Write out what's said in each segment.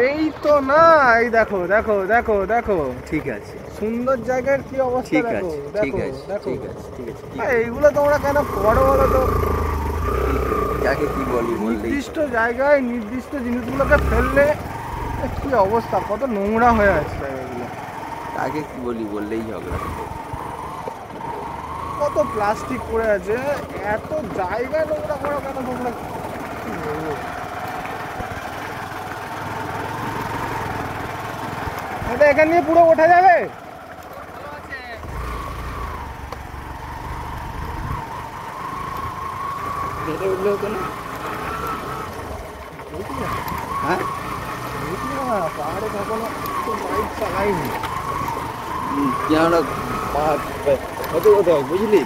এই তো না, এই দেখো দেখো দেখো দেখো, ঠিক আছে, সুন্দর জায়গার কি অবস্থা ঠিক দেখো আছে, ঠিক দেখো আছে, দেখো। ঠিক আছে, ঠিক আছে, এইগুলো তোমরা কেন করো বলো তো? যাকে কি বলি বললেই নির্দিষ্ট জায়গায় নির্দিষ্ট জিনিসগুলোকে ফেললে কি অবস্থা, কত নোংরা হয়ে আছে জায়গাগুলো। তাকে কি বলি বললেই ঝগড়া। কত প্লাস্টিক পড়ে আছে, এত জায়গা নোংরা করো কেন তোমরা? কি বলবো? এটা এখান দিয়ে পুরো ওঠা যাবে? এটা উঠলে হতো না? হ্যাঁ, পাহাড়ে কখনো বাইক চালাইনি। কেননা হতে কোথাও বুঝলি,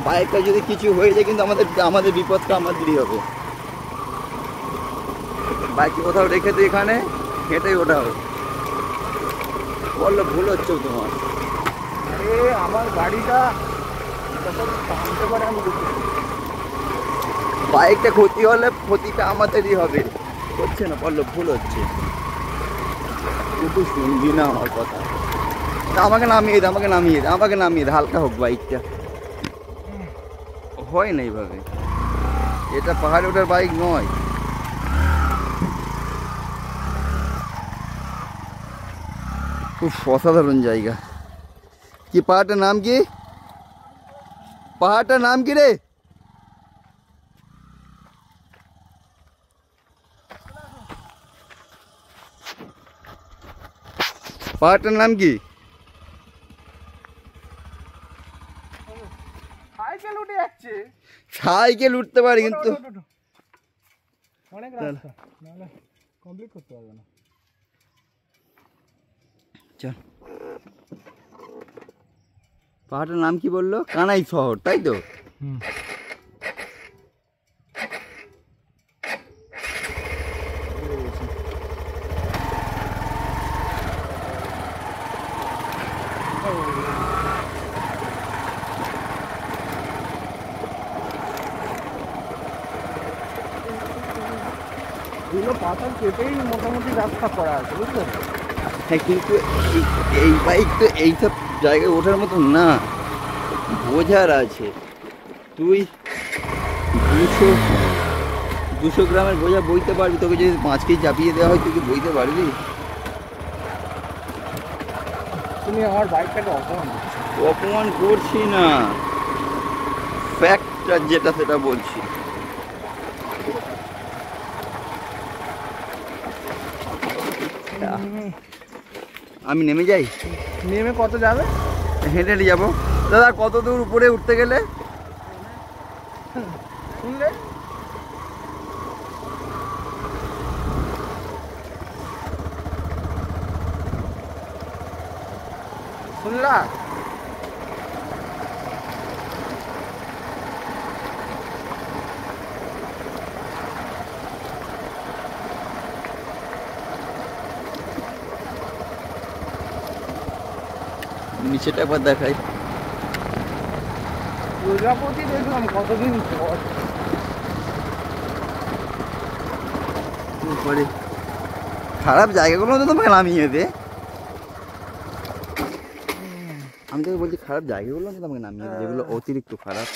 বাইকটা যদি কিছু হয়ে যায় কিন্তু আমাদের বিপদটা আমাদেরই হবে। বাইক কোথাও রেখে তো এখানে হেঁটেই ওঠাও, বললো ভুল হচ্ছে তোমার। আরে আমার গাড়িটা যখন টানতে পারে আমি দেখি। বাইকটা ক্ষতি হলে ক্ষতিটা আমাদেরই হবে, হচ্ছে না বললো ভুল হচ্ছে, কিন্তু শুনবি না আমার কথা। আমাকে নামিয়ে দে, আমাকে নামিয়ে দে, আমাকে নামিয়ে দে, হালকা হোক বাইকটা। হয় না এইভাবে, এটা পাহাড়ে ওঠার বাইক নয়। খুব অসাধারণ জায়গা। কি পাহাড়টার নাম কি? পাহাড়টার নাম কি রে? পাহাড়টার নাম কি? সাইকেল উঠে যাচ্ছে। সাইকেল উঠতে পারে কিন্তু অনেক রাস্তা, নাহলে কমপ্লিট করতে পারবে না। চল, পাহাড়টার নাম কি বললো? কানাই শহর, তাই তো? এগুলো পাথর কেটেই মোটামুটি রাস্তা করা আছে, বুঝলেন? হ্যাঁ, কিন্তু এই বাইক তো এইসব জায়গায় ওঠার মতো না, বোঝার আছে। তুই 200 গ্রামের বোঝা বইতে পারবি? তোকে যদি 5 কেজি চাপিয়ে দেওয়া হয় তুই কি বইতে পারবি? তুমি আমার বাইকটাকে অপমান করছো। অপমান করছি না, ফ্যাক্টটা যেটা সেটা বলছি। আমি নেমে যাই? নেমে কত যাবে? হেঁটে হেঁটে যাবো। দাদা কত দূর উপরে উঠতে গেলে? শুনলে? শুনলা? নিচেটা একবার দেখাই। প্রজাপতি দেখলাম কতদিন পর। পরে খারাপ জায়গাগুলো তো তোমাকে নামিয়ে দে। আমি তোকে বলছি খারাপ জায়গাগুলো তো তোমাকে নামিয়ে দে, যেগুলো অতিরিক্ত খারাপ।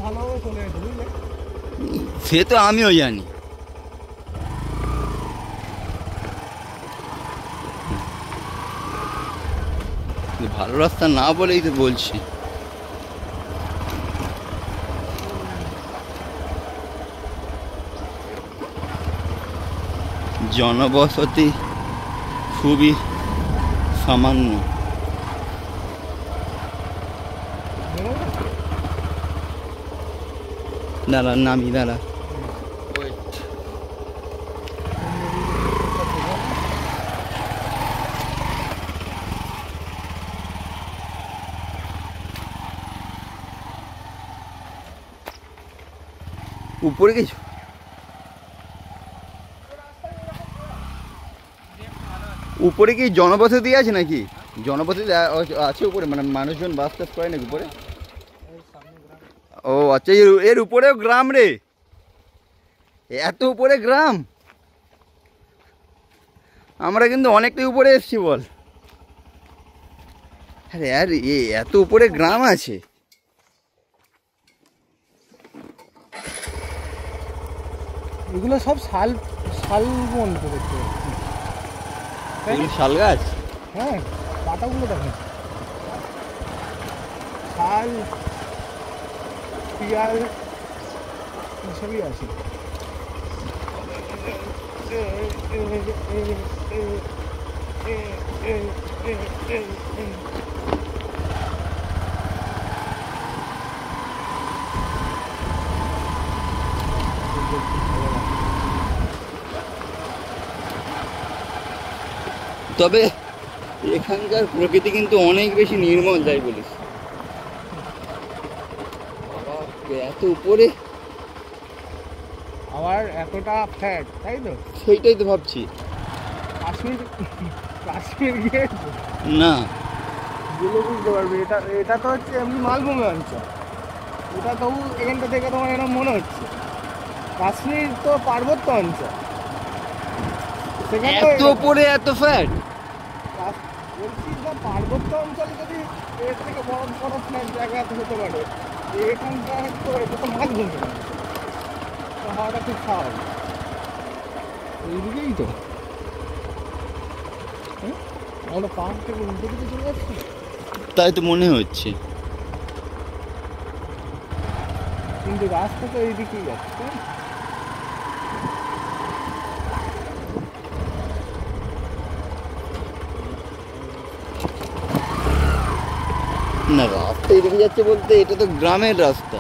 ভালোভাবে চলে যেত, বুঝলে? সে তো আমিও জানি। ভালো রাস্তা না বলেই তো বলছি। জনবসতি খুবই সামান্য। দাঁড়া নামি, দাঁড়া। উপরে কিছু উপরে কি জনবসতি আছে নাকি? জনবসতি আছে উপরে, মানে মানুষজন বাস টাস করে নাকি উপরে? ও আচ্ছা, এর উপরেও গ্রাম রে? এত উপরে গ্রাম? আমরা কিন্তু অনেকটাই উপরে এসছি বল। আরে আর এত উপরে গ্রাম আছে? এগুলো সব শাল শাল বন করেছে। শাল গাছ? হ্যাঁ, পাতাগুলো দেখেন, শাল, পিয়াল সবই আছে। তবে এখানকার প্রকৃতি কিন্তু অনেক বেশি নির্মল, যাই বলিস। এত উপরে আবার এতটা ফ্ল্যাট, তাই তো? সেইটাই তো ভাবছি। কাশ্মীর, কাশ্মীর গিয়ে না গেলে বুঝতে পারবে। এটা এটা তো হচ্ছে এমনি মালভূমি অঞ্চল, এটা তবু এখানটা থেকে তোমার এরকম মনে হচ্ছে। কাশ্মীর তো পার্বত্য অঞ্চল, সেখানে এত উপরে এত ফ্ল্যাট। বলছি যে পার্বত্য অঞ্চলে যদি এর থেকে বড় বড় ফ্ল্যাট জায়গা হতে পারে, এখানটা তো এটা তো মালভূমি, তো হওয়াটা খুব স্বাভাবিক। এইদিকেই তো আমরা পাহাড় থেকে উল্টো দিকে চলে যাচ্ছি। তাই তো মনে হচ্ছে। কিন্তু রাস্তা তো এইদিকেই যাচ্ছে, তাই না? না, রাস্তা এদিকে যাচ্ছে বলতে এটা তো গ্রামের রাস্তা।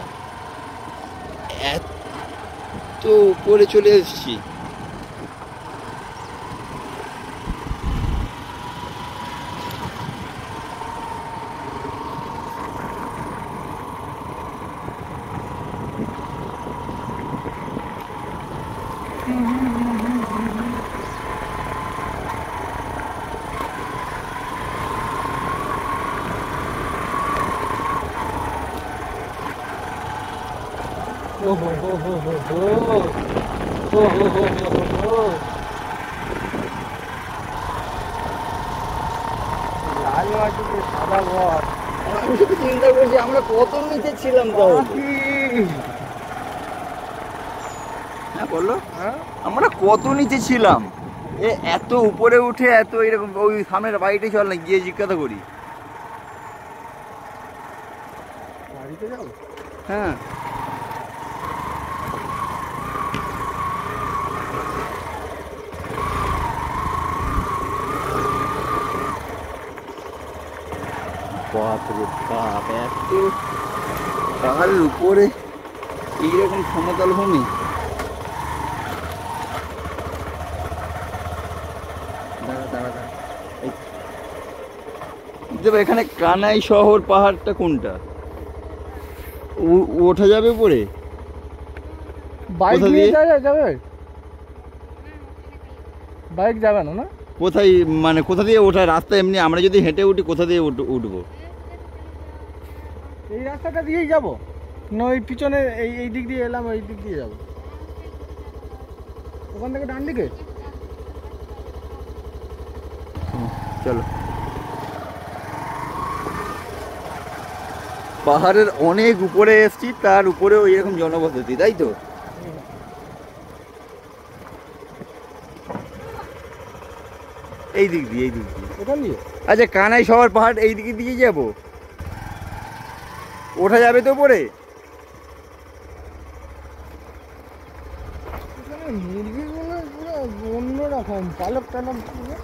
এত উপরে চলে এসেছি। লাল মাটিতে সাদা ঘর, আমি শুধু চিন্তা করছি আমরা কত নিচে ছিলাম তাহলে। হ্যাঁ বললো, হ্যাঁ আমরা কত নিচে ছিলাম। এত উপরে উঠে এত এরকম, ওই সামনের বাড়িতে চল না, গিয়ে জিজ্ঞাসা করি। বাড়িতে যাবো? হ্যাঁ বাপরে বাপ, এত পাহাড়ের উপরে এইরকম সমতল ভূমি। এখানে কানাই শহর পাহাড়টা কোনটা? ওঠা যাবে পরে? বাইক কোথা নিয়ে দিয়ে? যাবে? বাইক যাবে না? না কোথায় মানে কোথা দিয়ে ওঠার রাস্তা? এমনি আমরা যদি হেঁটে উঠি কোথা দিয়ে উঠবো? এই রাস্তাটা দিয়েই যাবো না ওই পিছনে এই দিক দিয়ে এলাম, ওই দিক দিয়ে যাবো? ওখান থেকে ডান দিকে চলো। পাহাড়ের অনেক উপরে এসছি, তার উপরেও এরকম জনবসতি, তাই তো? এই দিক দিয়ে, এই দিক দিয়ে। ওখান দিয়ে আচ্ছা, কানাই শহর পাহাড় এই দিকে দিয়ে যাবো? ওঠা যাবে তো পরে? এখানে মুরগিগুলো পুরো অন্যরকম, পালক টালক পুরো।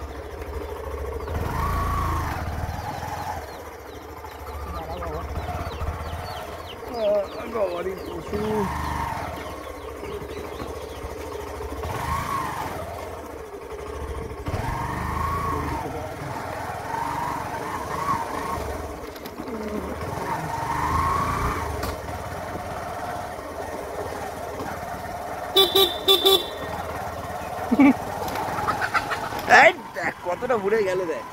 গবাদি পশু, এই দেখ কতটা ঘুরে গেল দেখ।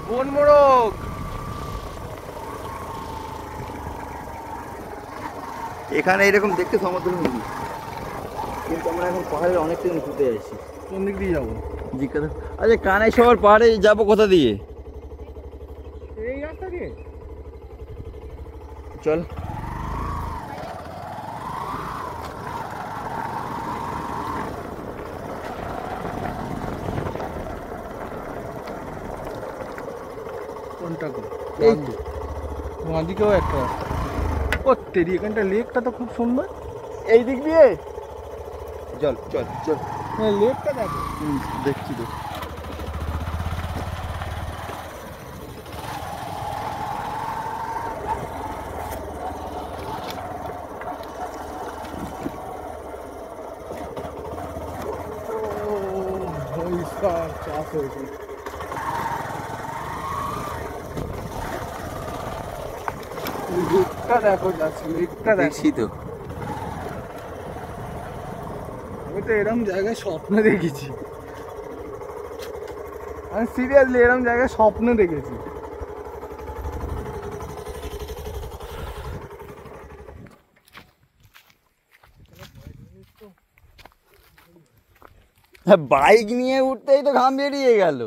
বন মোরগ। এখানে এরকম দেখতে সমতল ভূমি, কিন্তু আমরা এখন পাহাড়ের অনেকটা উঁচুতে আছি। কোন দিক দিয়ে যাবো? জিজ্ঞাসা। আচ্ছা কানাই শহর পাহাড়ে যাবো কোথা দিয়ে? এই রাস্তা দিয়ে। চল। কোনটা গো? এই তো। বাঁদিকেও একটা রাস্তা। ও তেরি, এখানটা লেকটা তো খুব সুন্দর। এই দিক দিয়ে চল চল চল। হ্যাঁ লেকটা দেখো। দেখছি তো। চাষ হয়েছে। লেকটা দেখো, যাচ্ছে লেকটা দেখো। দেখছি তো। আমি তো এরকম জায়গায় স্বপ্ন দেখেছি, আমি সিরিয়াসলি এরকম জায়গায় স্বপ্ন দেখেছি। হ্যাঁ বাইক নিয়ে উঠতেই তো ঘাম বেরিয়ে গেল।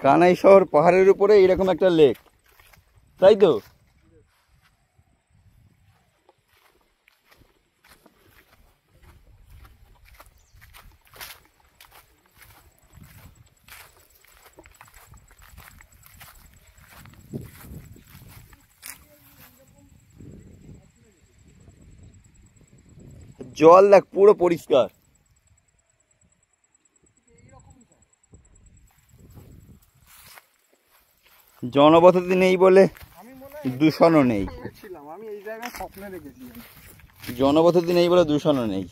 কানাই শহর পাহাড়ের উপরে এরকম একটা লেক, তাই তো? জল দেখ পুরো পরিষ্কার। জনবসতি নেই বলে আমি মনে হয় দূষণও নেই। ছিলাম, আমি এই জায়গায় স্বপ্ন দেখেছি। জনবসতি নেই বলে দূষণও নেই।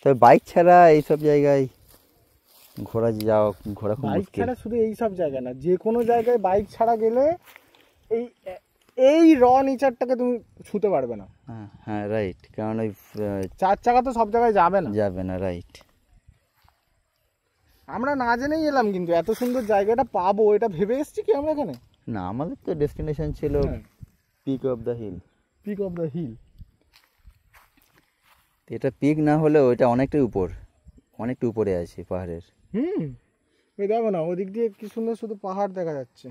তবে বাইক ছাড়া এইসব জায়গায় ঘোরা খুব বাইক মুশকিল। ছাড়া শুধু এই সব জায়গা না, যে কোনো জায়গায় বাইক ছাড়া গেলে এই এই র নেচারটাকে তুমি ছুঁতে পারবে না। হ্যাঁ হ্যাঁ রাইট, কারণ ওই চার চাকা তো সব জায়গায় যাবে না। যাবে না, রাইট। আমরা না জেনেই এলাম, কিন্তু এত সুন্দর জায়গাটা পাবো এটা ভেবে এসেছি কি আমরা এখানে? না, আমাদের তো ডেস্টিনেশন ছিল peak of the hill. Peak of the hill. এটা পিক না হলেও এটা অনেকটাই উপরে আছে পাহাড়ের। ওই দেখো না, ওদিক দিয়ে কি সুন্দর শুধু পাহাড় দেখা যাচ্ছে।